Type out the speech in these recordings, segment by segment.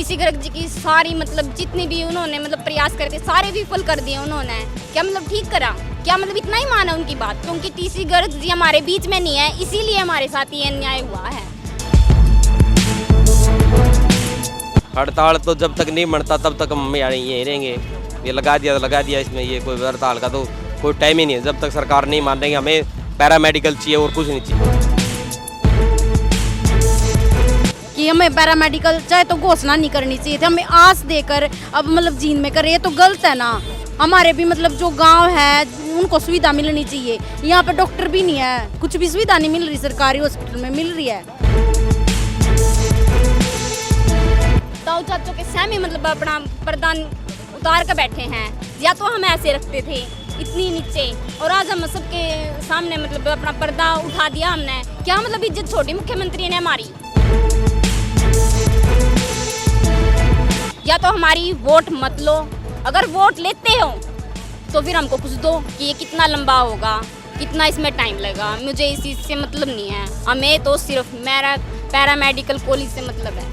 TC Garg ji की सारी मतलब जितनी भी उन्होंने मतलब प्रयास करे थे सारे विफल कर दिए उन्होंने। क्या मतलब ठीक करा? क्या मतलब इतना ही माना उनकी बात? क्योंकि टीसी गर्ग जी हमारे बीच में नहीं है, इसीलिए हमारे साथ ये अन्याय हुआ है। हड़ताल तो जब तक नहीं बनता तब तक हम यहीं रहेंगे। ये लगा दिया, इसमें ये कोई हड़ताल का तो कोई टाइम ही नहीं है। जब तक सरकार नहीं मान देंगे हमें पैरामेडिकल चाहिए और कुछ नहीं चाहिए। कि हमें पैरामेडिकल चाहे तो घोषणा नहीं करनी चाहिए थी, हमें आस देकर अब मतलब जींद में करे, ये तो गलत है ना। हमारे भी मतलब जो गांव है उनको सुविधा मिलनी चाहिए। यहाँ पे डॉक्टर भी नहीं है, कुछ भी सुविधा नहीं मिल रही, सरकारी हॉस्पिटल में मिल रही है। ताऊ चाचों के सहमे मतलब अपना प्रदान उतार कर बैठे हैं, या तो हम ऐसे रखते थे इतनी नीचे, और आज हम सबके सामने मतलब अपना पर्दा उठा दिया हमने। क्या मतलब इज्जत छोड़ी मुख्यमंत्री ने हमारी? या तो हमारी वोट मत लो, अगर वोट लेते हो तो फिर हमको कुछ दो कि ये कितना लंबा होगा, कितना इसमें टाइम लगेगा। मुझे इस चीज़ से मतलब नहीं है, हमें तो सिर्फ मेरा पैरामेडिकल कॉलेज से मतलब है।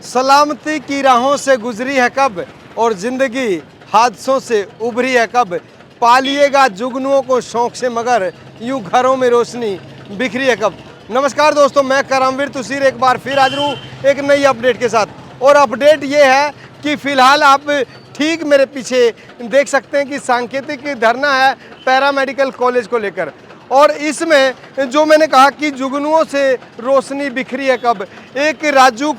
सलामती की राहों से गुजरी है कब और ज़िंदगी हादसों से उभरी है कब। पालिएगा जुगनुओं को शौक से मगर यूं घरों में रोशनी बिखरी है कब। नमस्कार दोस्तों, मैं करमवीर तुसीर एक बार फिर हाजिर हूँ एक नई अपडेट के साथ। और अपडेट ये है कि फ़िलहाल आप ठीक मेरे पीछे देख सकते हैं कि सांकेतिक धरना है पैरामेडिकल कॉलेज को लेकर। और इसमें जो मैंने कहा कि जुगनुओं से रोशनी बिखरी है कब, एक राजू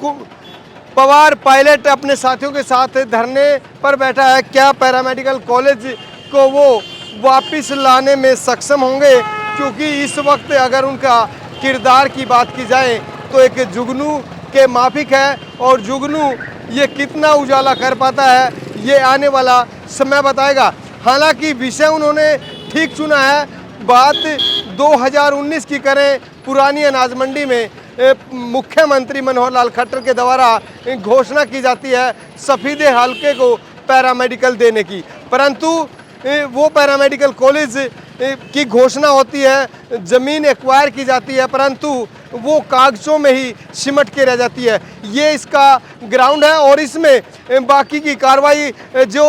पवार पायलट अपने साथियों के साथ धरने पर बैठा है। क्या पैरामेडिकल कॉलेज को वो वापस लाने में सक्षम होंगे? क्योंकि इस वक्त अगर उनका किरदार की बात की जाए तो एक जुगनू के माफिक है, और जुगनू ये कितना उजाला कर पाता है ये आने वाला समय बताएगा। हालांकि विषय उन्होंने ठीक चुना है। बात 2019 की करें, पुरानी अनाज मंडी में मुख्यमंत्री मनोहर लाल खट्टर के द्वारा घोषणा की जाती है सफीदे हल्के को पैरामेडिकल देने की, परंतु वो पैरामेडिकल कॉलेज की घोषणा होती है, ज़मीन एक्वायर की जाती है, परंतु वो कागज़ों में ही सिमट के रह जाती है। ये इसका ग्राउंड है। और इसमें बाकी की कार्रवाई जो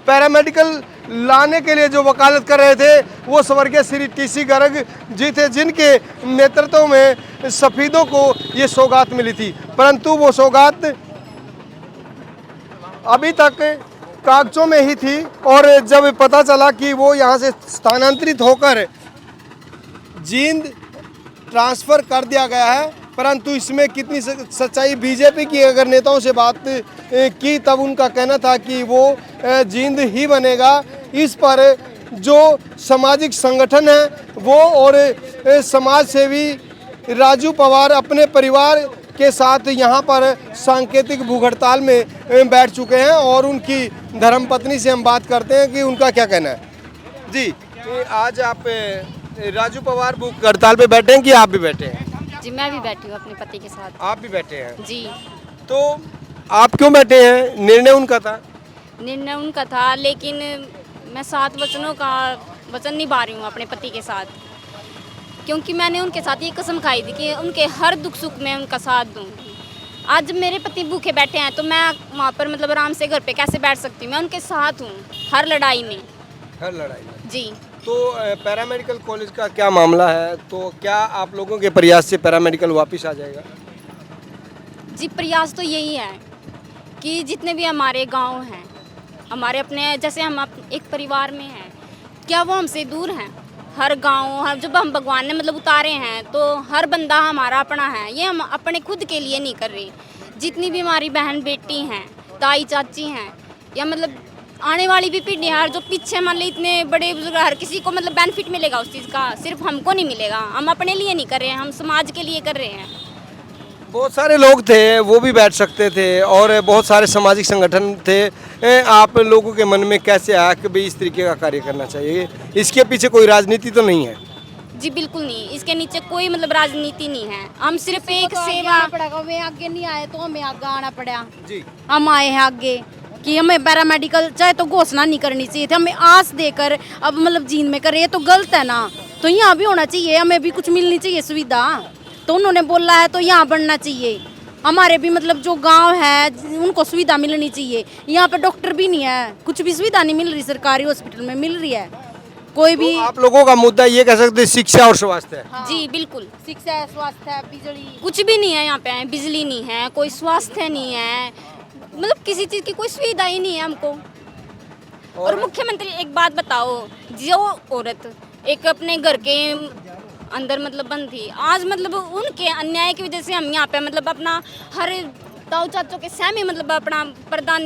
पैरामेडिकल लाने के लिए जो वकालत कर रहे थे वो स्वर्गीय श्री टीसी गर्ग जी थे, जिनके नेतृत्व में सफीदों को ये सौगात मिली थी, परंतु वो सौगात अभी तक कागजों में ही थी। और जब पता चला कि वो यहाँ से स्थानांतरित होकर जींद ट्रांसफ़र कर दिया गया है, परंतु इसमें कितनी सच्चाई, बीजेपी की अगर नेताओं से बात की तब उनका कहना था कि वो जींद ही बनेगा। इस पर जो सामाजिक संगठन है वो और समाज सेवी राजू पवार अपने परिवार के साथ यहाँ पर सांकेतिक भूख हड़ताल में बैठ चुके हैं। और उनकी धर्मपत्नी से हम बात करते हैं कि उनका क्या कहना है। जी, आज आप राजू पवार भूख हड़ताल पे बैठे हैं कि आप भी बैठे हैं? जी मैं भी बैठी हूँ अपने पति के साथ। आप भी बैठे हैं जी। तो आप क्यों बैठे हैं? निर्णय उनका था? निर्णय उनका था, लेकिन मैं 7 वचनों का वचन निभा रही हूँ अपने पति के साथ, क्योंकि मैंने उनके साथ ये कसम खाई थी कि उनके हर दुख सुख में उनका साथ दूँगी। आज मेरे पति भूखे बैठे हैं तो मैं वहाँ पर मतलब आराम से घर पे कैसे बैठ सकती हूँ? मैं उनके साथ हूँ हर लड़ाई में। हर लड़ाई में? जी। तो पैरामेडिकल कॉलेज का क्या मामला है? तो क्या आप लोगों के प्रयास से पैरामेडिकल वापस आ जाएगा? जी, प्रयास तो यही है कि जितने भी हमारे गांव हैं, हमारे अपने जैसे हम एक परिवार में हैं, क्या वो हमसे दूर हैं? हर गांव जब हम भगवान ने मतलब उतारे हैं तो हर बंदा हमारा अपना है, ये हम अपने खुद के लिए नहीं कर रहे। जितनी भी हमारी बहन बेटी हैं, ताई चाची हैं, या मतलब आने वाली भी पीढ़ी है, जो पीछे मान ली इतने बड़े बुजुर्ग, हर किसी को मतलब बेनिफिट मिलेगा उस चीज़ का, सिर्फ हमको नहीं मिलेगा। हम अपने लिए नहीं कर रहे हैं, हम समाज के लिए कर रहे हैं। बहुत सारे लोग थे वो भी बैठ सकते थे और बहुत सारे सामाजिक संगठन थे। आप लोगों के मन में कैसे आया कि भाई इस तरीके का कार्य करना चाहिए? इसके पीछे कोई राजनीति तो नहीं है? जी बिल्कुल नहीं, इसके नीचे कोई मतलब राजनीति नहीं है। हम सिर्फ एक सेवा पड़ेगा, वे आगे नहीं आए तो हमें आगे आना पड़ा जी। हम आए हैं आगे कि हमें पैरामेडिकल चाहे तो घोषणा नहीं करनी चाहिए थी, हमें आस देकर अब मतलब जींद में करे, ये तो गलत है ना। तो यहाँ भी होना चाहिए, हमें भी कुछ मिलनी चाहिए सुविधा। तो उन्होंने बोला है तो यहाँ बढ़ना चाहिए। हमारे भी मतलब जो गांव है उनको सुविधा मिलनी चाहिए। यहाँ पे डॉक्टर भी नहीं है, कुछ भी सुविधा नहीं मिल रही, सरकारी हॉस्पिटल में मिल रही है कोई भी। तो आप लोगों का मुद्दा ये कह सकते हैं शिक्षा और स्वास्थ्य है। जी बिल्कुल, शिक्षा है, स्वास्थ्य है, बिजली। कुछ भी नहीं है यहाँ पे, बिजली नहीं है, कोई स्वास्थ्य नहीं है, मतलब किसी चीज़ की कोई सुविधा ही नहीं है हमको। और मुख्यमंत्री एक बात बताओ, जो औरत एक अपने घर के अंदर मतलब बंद थी, आज मतलब उनके अन्याय की वजह से हम यहाँ पे मतलब अपना हर ताऊ चाचों के सामने मतलब अपना पर्दा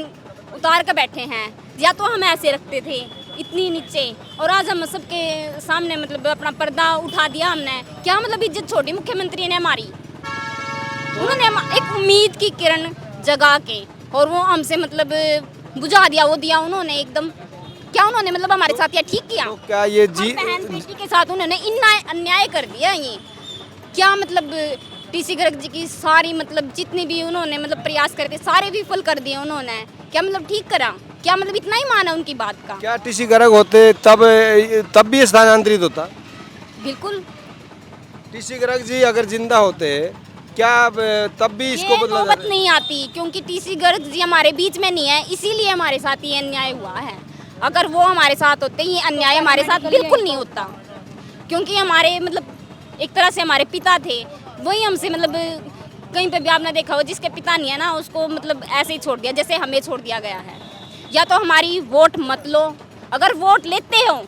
उतार कर बैठे हैं। या तो हम ऐसे रखते थे इतनी नीचे, और आज हम सबके सामने मतलब अपना पर्दा उठा दिया हमने। क्या मतलब इज्जत छोड़ी मुख्यमंत्री ने हमारी। उन्होंने एक उम्मीद की किरण जगा के और वो हमसे मतलब बुझा दिया, वो दिया उन्होंने एकदम। क्या उन्होंने मतलब हमारे साथ यह ठीक किया? तो क्या ये जी बहन बेटी के साथ उन्होंने इतना अन्याय कर दिया। ये क्या मतलब टीसी गर्ग जी की सारी मतलब जितनी भी उन्होंने मतलब प्रयास करते सारे विफल कर दिए उन्होंने। क्या मतलब ठीक करा? क्या मतलब इतना ही माना उनकी बात का? क्या टीसी गर्ग होते तब भी स्थानांतरित होता? बिल्कुल। टीसी गर्ग जी अगर जिंदा होते क्या तब भी इसको ये बदला नौबत जाता? नहीं आती, क्योंकि टीसी गर्ग जी हमारे बीच में नहीं है, इसीलिए हमारे साथ ये अन्याय हुआ है। अगर वो हमारे साथ होते, ये अन्याय हमारे साथ बिल्कुल नहीं होता। क्योंकि हमारे मतलब एक तरह से हमारे पिता थे, वही हमसे मतलब कहीं पे भी आपने देखा हो जिसके पिता नहीं है ना, उसको मतलब ऐसे ही छोड़ दिया जैसे हमें छोड़ दिया गया है। या तो हमारी वोट मत लो, अगर वोट लेते हो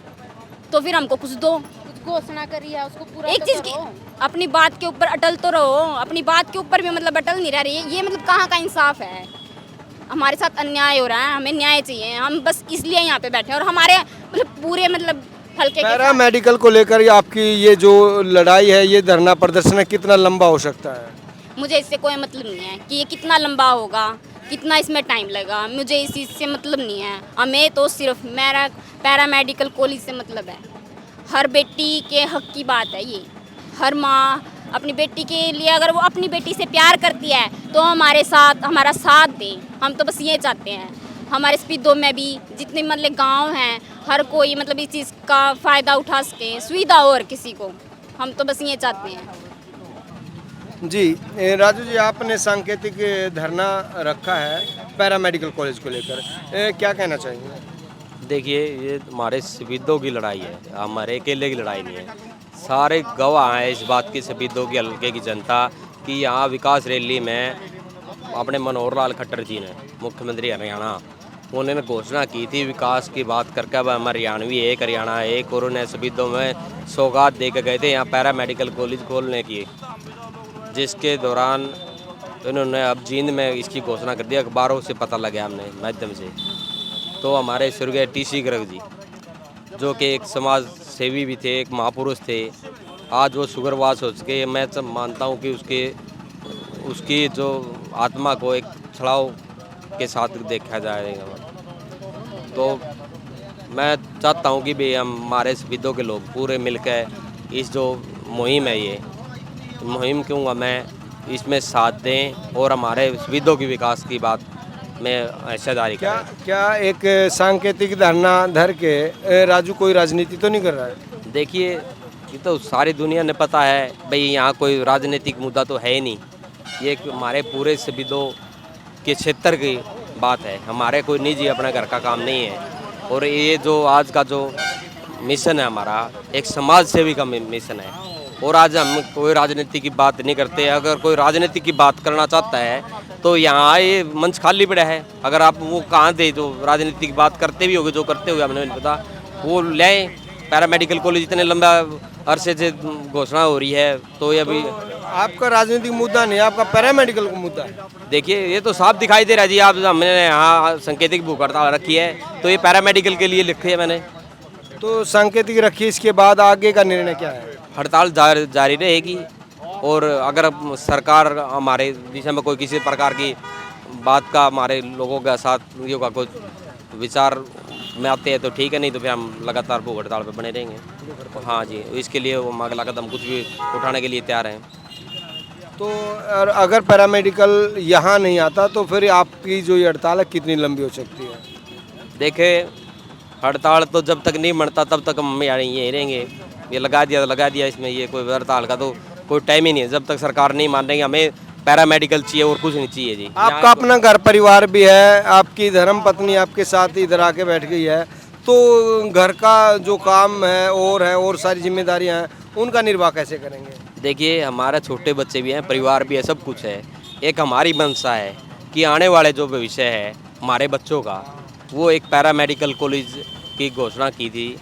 तो फिर हमको कुछ दो। कुछ घोषणा करी है उसको पूरा एक तो चीज की करो। अपनी बात के ऊपर अटल तो रहो, अपनी बात के ऊपर भी मतलब अटल नहीं रह रही है। ये मतलब कहाँ का इंसाफ है? हमारे साथ अन्याय हो रहा है, हमें न्याय चाहिए। हम बस इसलिए यहाँ पे बैठे हैं और हमारे मतलब पूरे मतलब हल्के के पैरा साथ। मेडिकल को लेकर ये आपकी ये जो लड़ाई है, ये धरना प्रदर्शन है, कितना लंबा हो सकता है? मुझे इससे कोई मतलब नहीं है कि ये कितना लंबा होगा, कितना इसमें टाइम लगा, मुझे इस चीज़ से मतलब नहीं है। हमें तो सिर्फ मेरा पैरा मेडिकल कॉलेज से मतलब है। हर बेटी के हक की बात है ये। हर माँ अपनी बेटी के लिए अगर वो अपनी बेटी से प्यार करती है तो हमारे साथ हमारा साथ दे। हम तो बस ये चाहते हैं। हमारे स्पीडो में भी जितने मतलब गांव हैं, हर कोई मतलब इस चीज़ का फ़ायदा उठा सके, सुविधा हो और किसी को। हम तो बस ये चाहते हैं। जी राजू जी, आपने सांकेतिक धरना रखा है पैरा मेडिकल कॉलेज को लेकर, क्या कहना चाहेंगे? देखिए, ये हमारे शहीदों की लड़ाई है, हमारे अकेले की लड़ाई नहीं है। सारे गवाह हैं इस बात की, शहीदों की हल्के की जनता, कि यहाँ विकास रैली में अपने मनोहर लाल खट्टर जी ने, मुख्यमंत्री हरियाणा, उन्होंने घोषणा की थी विकास की बात करके। अब हम हरियाणवी एक हरियाणा एक, और उन्हें शहीदों में सौगात दे के गए थे यहाँ पैरा मेडिकल कॉलेज खोलने की, जिसके दौरान उन्होंने अब जींद में इसकी घोषणा कर दी। अखबारों से पता लगा हमने माध्यम से। तो हमारे स्वर्गीय टीसी गर्ग जी, जो कि एक समाज सेवी भी थे, एक महापुरुष थे, आज वो सुगरवास हो चुके। मैं सब मानता हूँ कि उसकी जो आत्मा को एक छड़ाव के साथ देखा जाएगा। तो मैं चाहता हूँ कि भी हम हमारे शहीदों के लोग पूरे मिलकर इस जो मुहिम है, ये मुहिम क्यों हमें इसमें साथ दें और हमारे शहीदों की विकास की बात में हिस्सेदारी क्या करें। क्या एक सांकेतिक धरना धर के राजू कोई राजनीति तो नहीं कर रहा है? देखिए, ये तो सारी दुनिया ने पता है भाई, यहाँ कोई राजनीतिक मुद्दा तो है ही नहीं। ये हमारे पूरे शहीदों के क्षेत्र की बात है, हमारे कोई निजी अपना घर का काम नहीं है। और ये जो आज का जो मिशन है हमारा, एक समाज सेवी का मिशन है। और आज हम कोई राजनीति की बात नहीं करते। अगर कोई राजनीति की बात करना चाहता है तो यहाँ ये मंच खाली पड़ा है। अगर आप वो कहाँ थे जो राजनीति की बात करते भी होगे, जो करते हुए हमें नहीं पता, वो ले पैरा मेडिकल कॉलेज इतने लंबा अरसे से घोषणा हो रही है, तो ये अभी आपका राजनीतिक मुद्दा नहीं, आपका पैरा मेडिकल का मुद्दा है। देखिए, ये तो साफ दिखाई दे रहा है जी। आप हमने यहाँ सांकेतिक भूख हड़ताल रखी है, तो ये पैरा मेडिकल के लिए लिखी है मैंने। तो सांकेतिक रखी, इसके बाद आगे का निर्णय क्या है? हड़ताल जारी रहेगी। और अगर सरकार हमारे विषय में कोई किसी प्रकार की बात का हमारे लोगों के साथ का कुछ विचार में आते हैं तो ठीक है, नहीं तो फिर हम लगातार भूख हड़ताल पर बने रहेंगे। हाँ जी, इसके लिए वो अगला कदम कुछ भी उठाने के लिए तैयार हैं। तो अगर पैरामेडिकल यहाँ नहीं आता तो फिर आपकी जो ये हड़ताल है कितनी लंबी हो सकती है? देखें, हड़ताल तो जब तक नहीं बनता तब तक हम यहीं रहेंगे। ये लगा दिया, इसमें ये कोई हड़ताल का तो कोई टाइम ही नहीं है। जब तक सरकार नहीं मान रही, हमें पैरामेडिकल चाहिए और कुछ नहीं चाहिए जी। आपका अपना घर परिवार भी है, आपकी धर्म पत्नी आपके साथ इधर आके बैठ गई है, तो घर का जो काम है और सारी जिम्मेदारियां हैं, उनका निर्वाह कैसे करेंगे? देखिए हमारे छोटे बच्चे भी हैं, परिवार भी है, सब कुछ है। एक हमारी मंशा है कि आने वाले जो भविष्य है हमारे बच्चों का, वो एक पैरामेडिकल कॉलेज की घोषणा की थी।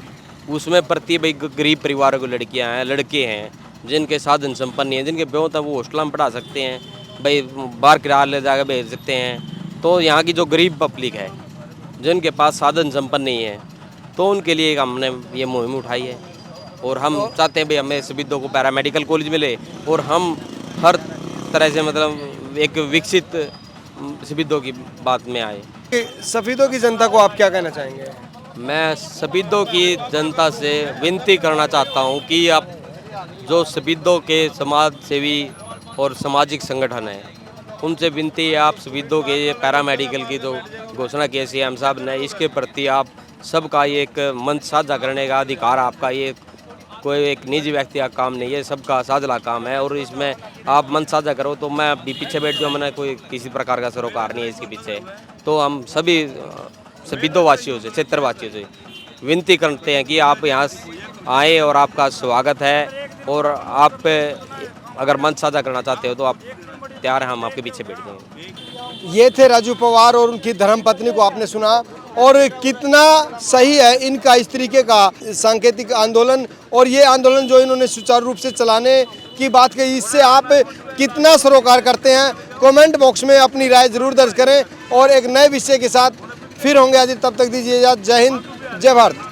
उसमें प्रति भाई गरीब परिवारों को लड़कियां हैं, लड़के हैं, जिनके साधन संपन्न नहीं है, जिनके ब्यों तक वो हॉस्टल में पढ़ा सकते हैं, भाई बाहर किराया ले जाकर भेज सकते हैं। तो यहाँ की जो गरीब पब्लिक है, जिनके पास साधन संपन्न नहीं है, तो उनके लिए हमने ये मुहिम उठाई है। और हम चाहते हैं भाई हमें सफीदों को पैरामेडिकल कॉलेज मिले और हम हर तरह से मतलब एक विकसित सफीदों की बात में आए। सफीदों की जनता को आप क्या कहना चाहेंगे? मैं सफीदों की जनता से विनती करना चाहता हूँ कि आप जो सफीदों के समाज सेवी और सामाजिक संगठन है, उनसे विनती है आप सफीदों के ये पैरामेडिकल की जो घोषणा की सीएम साहब ने, इसके प्रति आप सबका ये एक मंच साझा करने का अधिकार आपका, ये कोई एक निजी व्यक्ति का काम नहीं है, सबका साझला काम है। और इसमें आप मंच साझा करो तो मैं भी पीछे बैठ जाऊँ, मैंने कोई किसी प्रकार का सरोकार नहीं है इसके पीछे। तो हम सभी सफीदों वासियों से, क्षेत्रवासियों से विनती करते हैं कि आप यहाँ आए और आपका स्वागत है। और आप अगर मंच साझा करना चाहते हो तो आप तैयार हैं, हम आपके पीछे बैठ जाएंगे। ये थे राजू पवार और उनकी धर्मपत्नी को आपने सुना, और कितना सही है इनका इस तरीके का सांकेतिक आंदोलन, और ये आंदोलन जो इन्होंने सुचारू रूप से चलाने की बात कही, इससे आप कितना सरोकार करते हैं कमेंट बॉक्स में अपनी राय जरूर दर्ज करें। और एक नए विषय के साथ फिर होंगे आज, तब तक दीजिए इजाज़त। जय हिंद, जय भारत।